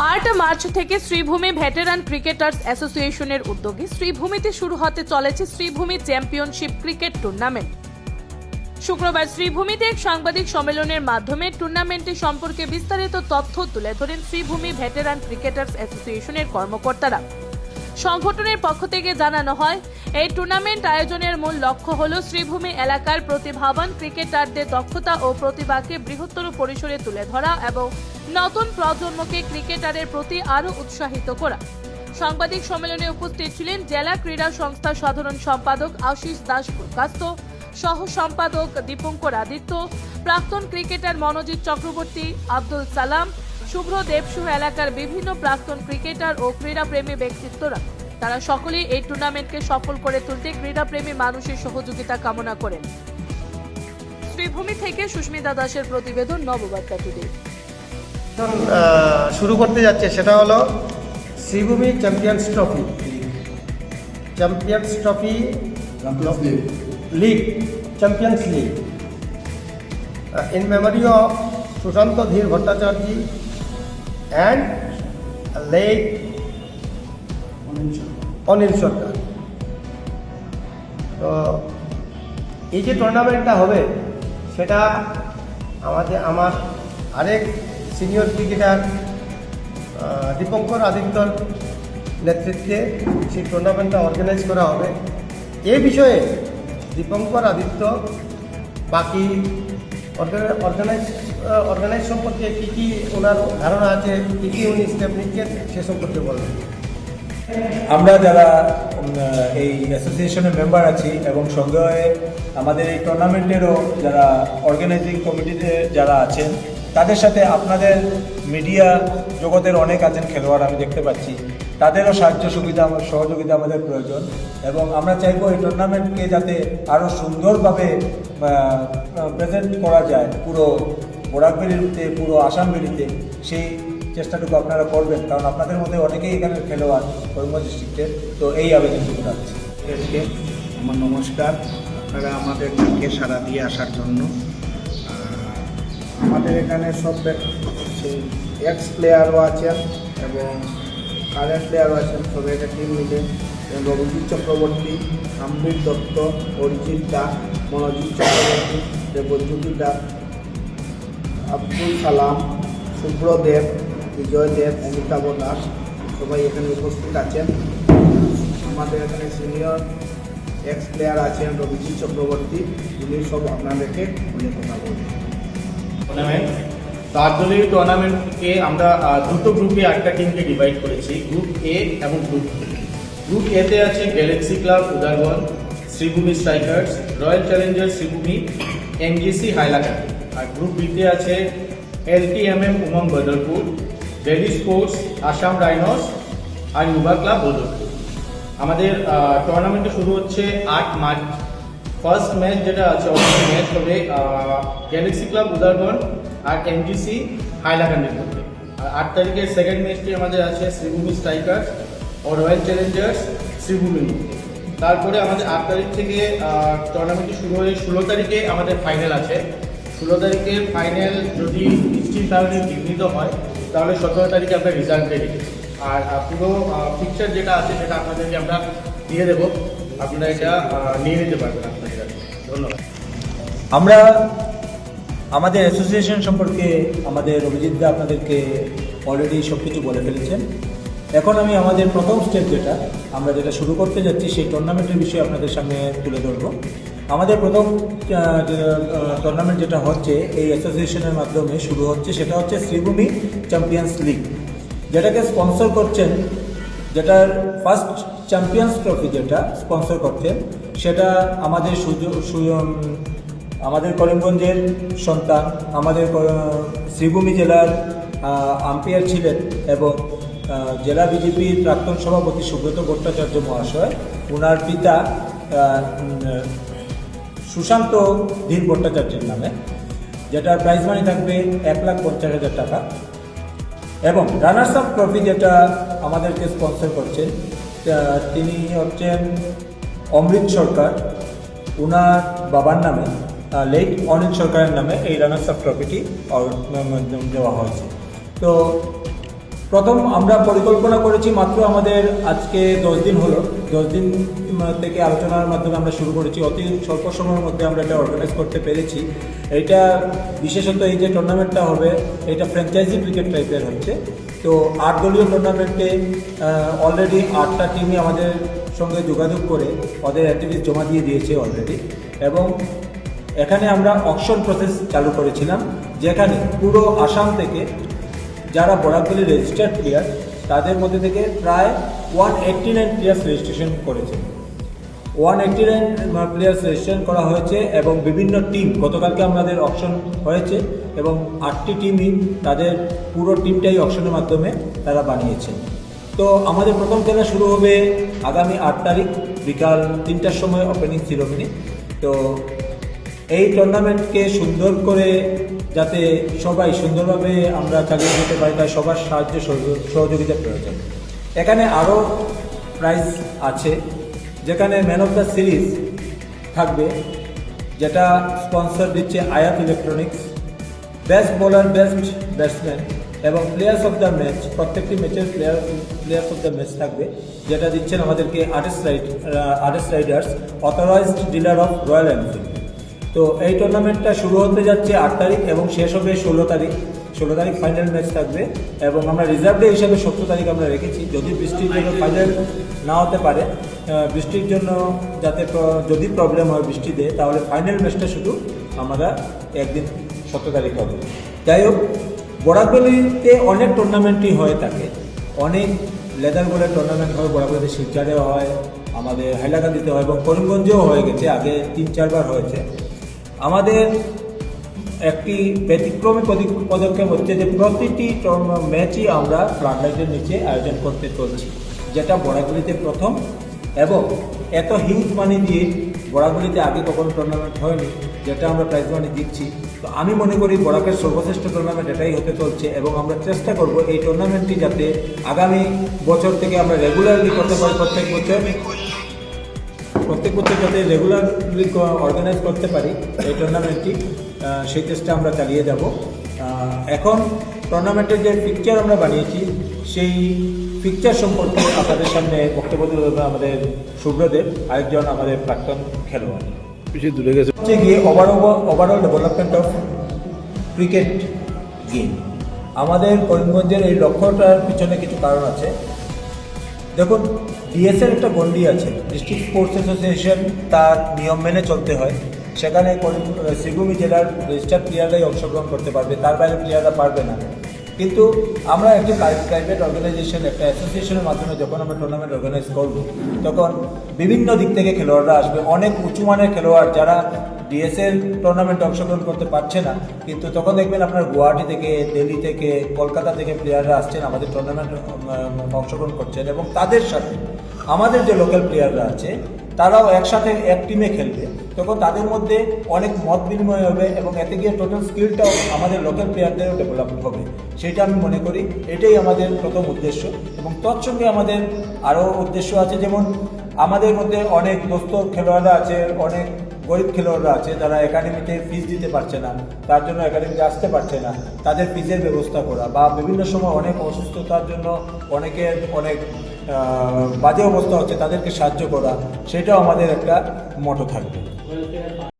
8 March থেকে Sreebhumi veteran cricketers অ্যাসোসিয়েশনের উদ্যোগে শ্রীভূমিতে শুরু হতে চলেছে শ্রীভূমি চ্যাম্পিয়নশিপ ক্রিকেট টুর্নামেন্ট। শুক্রবার শ্রীভূমিতে এক সাংবাদিক সম্মেলনের মাধ্যমে টুর্নামেন্টের সম্পর্কে বিস্তারিত তথ্য তুলে ধরেন শ্রীভূমি ভেটেরান ক্রিকেটার্স অ্যাসোসিয়েশনের কর্মকর্তারা। সংগঠনের পক্ষ থেকে জানানো হয়, এই টুর্নামেন্ট আয়োজনের মূল লক্ষ্য হল শ্রীভূমি এলাকার প্রতিভাবান ক্রিকেটারদের দক্ষতা ও প্রতিভাকে বৃহত্তর পরিসরে তুলে ধরা এবং নতুন প্রজন্মকে ক্রিকেটারের প্রতি আরও উৎসাহিত করা। সাংবাদিক সম্মেলনে উপস্থিত ছিলেন জেলা ক্রীড়া সংস্থার সাধারণ সম্পাদক আশিস দাস প্রকাশত, সহ সম্পাদক দীপঙ্কর আদিত্য, প্রাক্তন ক্রিকেটার মনোজিৎ চক্রবর্তী, আব্দুল সালাম, শুভ্র দেবসহ এলাকার বিভিন্ন প্রাক্তন ক্রিকেটার ও ক্রীড়াপ্রেমী ব্যক্তিত্বরা। তারা সকলেই এই টুর্নামেন্টকে সফল করে তুলতে ক্রীড়াপ্রেমী মানুষের সহযোগিতা কামনা করেন। শ্রীভূমি থেকে সুস্মিতা দাসের প্রতিবেদন, নববার্তা টুডে। শুরু করতে যাচ্ছে সেটা হলো Sribhumi champions trophy league champions league in memory of Sushanta Dhir Bhattacharya and late Anil সরকার। তো এই যে টুর্নামেন্টটা হবে সেটা আমার আরেক সিনিয়র ক্রিকেটার দীপঙ্কর আদিত্যর নেতৃত্বে সেই টুর্নামেন্টটা অর্গানাইজ করা হবে। এই বিষয়ে দীপঙ্কর আদিত্য বাকি অর্গানাইজ সম্পর্কে কী কী ওনার ধারণা আছে, কী কী উনি স্টেপ নিচ্ছেন সে সম্পর্কে বলবেন। আমরা যারা এই অ্যাসোসিয়েশনের মেম্বার আছি এবং সঙ্গে আমাদের এই টুর্নামেন্টেরও যারা অর্গানাইজিং কমিটিতে যারা আছেন, তাদের সাথে আপনাদের মিডিয়া জগতের অনেক আছেন খেলোয়াড়, আমি দেখতে পাচ্ছি তাদেরও সাহায্য সহযোগিতা আমাদের প্রয়োজন এবং আমরা চাইবো এই টুর্নামেন্টকে যাতে আরও সুন্দরভাবে প্রেজেন্ট করা যায় পুরো বরাকবেড়িতে, পুরো আসামবেড়িতে, সেই চেষ্টাটুকু আপনারা করবেন, কারণ আপনাদের মধ্যে অনেকেই এখানে খেলোয়াড় করিমগঞ্জ ডিস্ট্রিক্টের। তো এই আবেদনটুকু রাখছি। আমার নমস্কার, আপনারা আমাদের ডাকে সাড়া দিয়ে আসার জন্য। আমাদের এখানে সব এক্স প্লেয়ারও আছেন এবং কারেন্ট প্লেয়ারও আছেন, সবাই একটা টিম মিলে। রঘুজিৎ চক্রবর্তী, আম্বির দত্ত, অরিজিৎ দাস, মনোজিৎ চক্রবর্তী, দেবজ্যোতি দাস, আব্দুল সালাম, শুভ্র দেব, বিজয় দেব, অমিতাভ দাস, সবাই এখানে উপস্থিত আছেন। আমাদের এখানে সিনিয়র এক্স প্লেয়ার আছেন রঘুজিৎ চক্রবর্তী, উনি সব আপনাদেরকে উল্লেখ কথা বলবেন। টুর্নামেন্ট তার জন্য এই টুর্নামেন্টকে আমরা দুটো গ্রুপে 8টা টিমকে ডিভাইড করেছি, গ্রুপ এ এবং গ্রুপ বি। গ্রুপ এতে আছে Galaxy Club Udharbond, Sribhumi Strikers, Royal Challengers Sribhumi, NGC Hailakandi. আর গ্রুপ বিতে আছে LTMM Umang Badarpur, Daily Sports Assam Rhinos আর ইউবা ক্লাব বদরপুর। আমাদের টুর্নামেন্টটা শুরু হচ্ছে 8 মার্চ। ফার্স্ট ম্যাচ যেটা আছে অবশ্যই ম্যাচ হবে গ্যালাক্সি ক্লাব উদারবন আর এনজিসি হাইলাকান্দির মধ্যে। আর 8 তারিখের সেকেন্ড ম্যাচটি আমাদের আছে শ্রীভূমি স্ট্রাইকার্স ও রয়্যাল চ্যালেঞ্জার্স শ্রীভূমির মধ্যে। তারপরে আমাদের 8 তারিখ থেকে টুর্নামেন্টটি শুরু হয়ে 16 তারিখে আমাদের ফাইনাল আছে। 16 তারিখের ফাইনাল যদি বৃষ্টির কারণে বিঘ্নিত হয় তাহলে 17 তারিখে আমরা রেজাল্টে রেখেছি। আর পুরো পিকচার যেটা আছে সেটা আপনাদেরকে আমরা দিয়ে দেবো, আপনারা এটা নিয়ে নিতে পারবেন আপনাদের কাছে। ধন্যবাদ। আমরা আমাদের অ্যাসোসিয়েশন সম্পর্কে আমাদের অভিজিৎ দা আপনাদেরকে অলরেডি সব কিছু বলে ফেলেছেন। এখন আমি আমাদের প্রথম স্টেপ যেটা শুরু করতে যাচ্ছি সেই টুর্নামেন্টের বিষয়ে আপনাদের সামনে তুলে ধরবো। আমাদের প্রথম টুর্নামেন্ট যেটা হচ্ছে এই অ্যাসোসিয়েশনের মাধ্যমে শুরু হচ্ছে, সেটা হচ্ছে শ্রীভূমি চ্যাম্পিয়ন্স লিগ, যেটাকে স্পন্সর করছেন, যেটার ফার্স্ট চ্যাম্পিয়ন্স ট্রফি যেটা স্পন্সর করছেন সেটা আমাদের করিমগঞ্জের সন্তান, আমাদের শ্রীভূমি জেলার আম্পায়ার ছিলেন এবং জেলা বিজেপির প্রাক্তন সভাপতি সুব্রত ভট্টাচার্য মহাশয়, ওনার পিতা সুশান্ত ধীর ভট্টাচার্যের নামে, যেটার প্রাইজ মানি থাকবে 1,50,000 টাকা। এবং রানার্স আপ ট্রফি যেটা আমাদেরকে স্পন্সর করছেন তিনি হচ্ছেন অমৃত সরকার, ওনার বাবার নামে লেট অনিল সরকারের নামে এই রানার্স আপ ট্রফিটি দেওয়া হয়েছে। তো প্রথম আমরা পরিকল্পনা করেছি মাত্র আমাদের আজকে 10 দিন হলো। 10 দিন থেকে আলোচনার মাধ্যমে আমরা শুরু করেছি। অতি স্বল্প সময়ের মধ্যে আমরা এটা অর্গানাইজ করতে পেরেছি। এটা বিশেষত এই যে টুর্নামেন্টটা হবে এটা ফ্র্যাঞ্চাইজি ক্রিকেট টাইপের হচ্ছে। তো 8 দলীয় টুর্নামেন্টে অলরেডি 8টা টিমই আমাদের সঙ্গে যোগাযোগ করে ওদের অ্যাক্টিভিটিস জমা দিয়ে দিয়েছে অলরেডি। এবং এখানে আমরা অকশন প্রসেস চালু করেছিলাম, যেখানে পুরো আসাম থেকে যারা বরাকভ্যালি রেজিস্টার্ড প্লেয়ার তাদের মধ্যে থেকে প্রায় 189 প্লেয়ার্স রেজিস্ট্রেশন করেছে। 189 প্লেয়ার্স রেজিস্ট্রেশন করা হয়েছে এবং বিভিন্ন টিম গতকালকে আমাদের অকশন হয়েছে এবং 8টি টিমই তাদের পুরো টিমটাই অকশনের মাধ্যমে তারা বানিয়েছে। তো আমাদের প্রথম খেলা শুরু হবে আগামী 8 তারিখ বিকাল 3টার সময় ওপেনিং সেরেমনি। তো এই টুর্নামেন্টকে সুন্দর করে যাতে সবাই সুন্দরভাবে আমরা চালিয়ে যেতে পারি তাই সবার সাহায্য সহযোগিতার প্রয়োজন। এখানে আরও প্রাইজ আছে, যেখানে ম্যান অফ দ্য সিরিজ থাকবে, যেটা স্পন্সর দিচ্ছে আয়াত electronics. Best bowler, best batsman এবং প্লেয়ার্স অফ দ্য ম্যাচ, প্রত্যেকটি ম্যাচের প্লেয়ার্স অফ দ্য ম্যাচ থাকবে, যেটা দিচ্ছেন আমাদেরকে RS Riders, authorised dealer of royal Enfield. তো এই টুর্নামেন্টটা শুরু হতে যাচ্ছে 8 তারিখ এবং শেষ হবে 16 তারিখ। 16 তারিখ ফাইনাল ম্যাচ থাকবে এবং আমরা রিজার্ভ ডে হিসাবে 17 তারিখ আমরা রেখেছি। যদি বৃষ্টির জন্য ফাইনাল না হতে পারে, বৃষ্টির জন্য যাতে যদি প্রবলেম হয় বৃষ্টিতে, তাহলে ফাইনাল ম্যাচটা শুধু আমরা একদিন 17 তারিখ হবে। যাই হোক, বরাকভ্যালিতে অনেক টুর্নামেন্টই হয়ে থাকে, অনেক লেদার বলের টুর্নামেন্ট হয়, বরাকভ্যালিতে শিলচরেও হয়, আমাদের হাইলাকান্দিতে হয় এবং করিমগঞ্জেও হয়ে গেছে, আগে 3-4 বার হয়েছে। আমাদের একটি ব্যতিক্রমী পদক্ষেপ হচ্ছে যে প্রতিটি ম্যাচই আমরা ফ্লাডলাইটের নিচে আয়োজন করতে চলছি, যেটা বরাকভ্যালিতে প্রথম এবং এত হিউজ মানি দিয়ে বরাকভ্যালিতে আগে কখনো টুর্নামেন্ট হয়নি, যেটা আমরা প্রাইজ মানি দিচ্ছি। তো আমি মনে করি বরাকের সর্বশ্রেষ্ঠ টুর্নামেন্ট এটাই হতে চলছে এবং আমরা চেষ্টা করব এই টুর্নামেন্টটি যাতে আগামী বছর থেকে আমরা রেগুলারলি করতে পারি, প্রত্যেক বছর যাতে রেগুলারলি অর্গানাইজ করতে পারি এই টুর্নামেন্টটি, সেই চেষ্টা আমরা চালিয়ে যাব। এখন টুর্নামেন্টের যে পিকচার আমরা বানিয়েছি সেই পিকচার সম্পর্কে আপনাদের সামনে বক্তব্য দেবে আমাদের শুভ্রদেব, আরেকজন আমাদের প্রাক্তন খেলোয়াড়। হচ্ছে গিয়ে overall development of cricket game. আমাদের করিমগঞ্জের এই লক্ষ্যটার পিছনে কিছু কারণ আছে। দেখুন, ডিএসএর একটা গণ্ডি আছে, ডিস্ট্রিক্ট স্পোর্টস অ্যাসোসিয়েশন, তার নিয়ম মেনে চলতে হয়। সেখানে শ্রীভূমি জেলার রেজিস্টার্ড প্লেয়াররাই অংশগ্রহণ করতে পারবে, তার বাইরে প্লেয়াররা পারবে না। কিন্তু আমরা একটি প্রাইভেট অর্গানাইজেশন, একটা অ্যাসোসিয়েশনের মাধ্যমে যখন আমরা টুর্নামেন্ট অর্গানাইজ করব, তখন বিভিন্ন দিক থেকে খেলোয়াড়রা আসবে, অনেক উঁচু মানের খেলোয়াড় যারা ডিএসএল টুর্নামেন্টে অংশগ্রহণ করতে পারছে না, কিন্তু তখন দেখবেন আপনার গুয়াহাটি থেকে, দিল্লি থেকে, কলকাতা থেকে প্লেয়াররা আসছেন, আমাদের টুর্নামেন্টে অংশগ্রহণ করছেন এবং তাদের সাথে আমাদের যে লোকাল প্লেয়াররা আছে তারাও একসাথে এক টিমে খেলবে। তখন তাদের মধ্যে অনেক মত বিনিময় হবে এবং এতে গিয়ে টোটাল স্কিলটাও আমাদের লোকাল প্লেয়ারদেরও ডেভেলপ হবে। সেটা আমি মনে করি এটাই আমাদের প্রথম উদ্দেশ্য। এবং তৎসঙ্গে আমাদের আরও উদ্দেশ্য আছে, যেমন আমাদের মধ্যে অনেক দোস্ত খেলোয়াড়রা আছে, অনেক গরিব খেলোয়াড়রা আছে যারা একাডেমিতে ফিস দিতে পারছে না, তার জন্য একাডেমিতে আসতে পারছে না, তাদের ফিজের ব্যবস্থা করা, বা বিভিন্ন সময় অনেক অসুস্থতার জন্য অনেকের অনেক বাজে অবস্থা হচ্ছে, তাদেরকে সাহায্য করা, সেটাও আমাদের একটা মোটো থাকবে।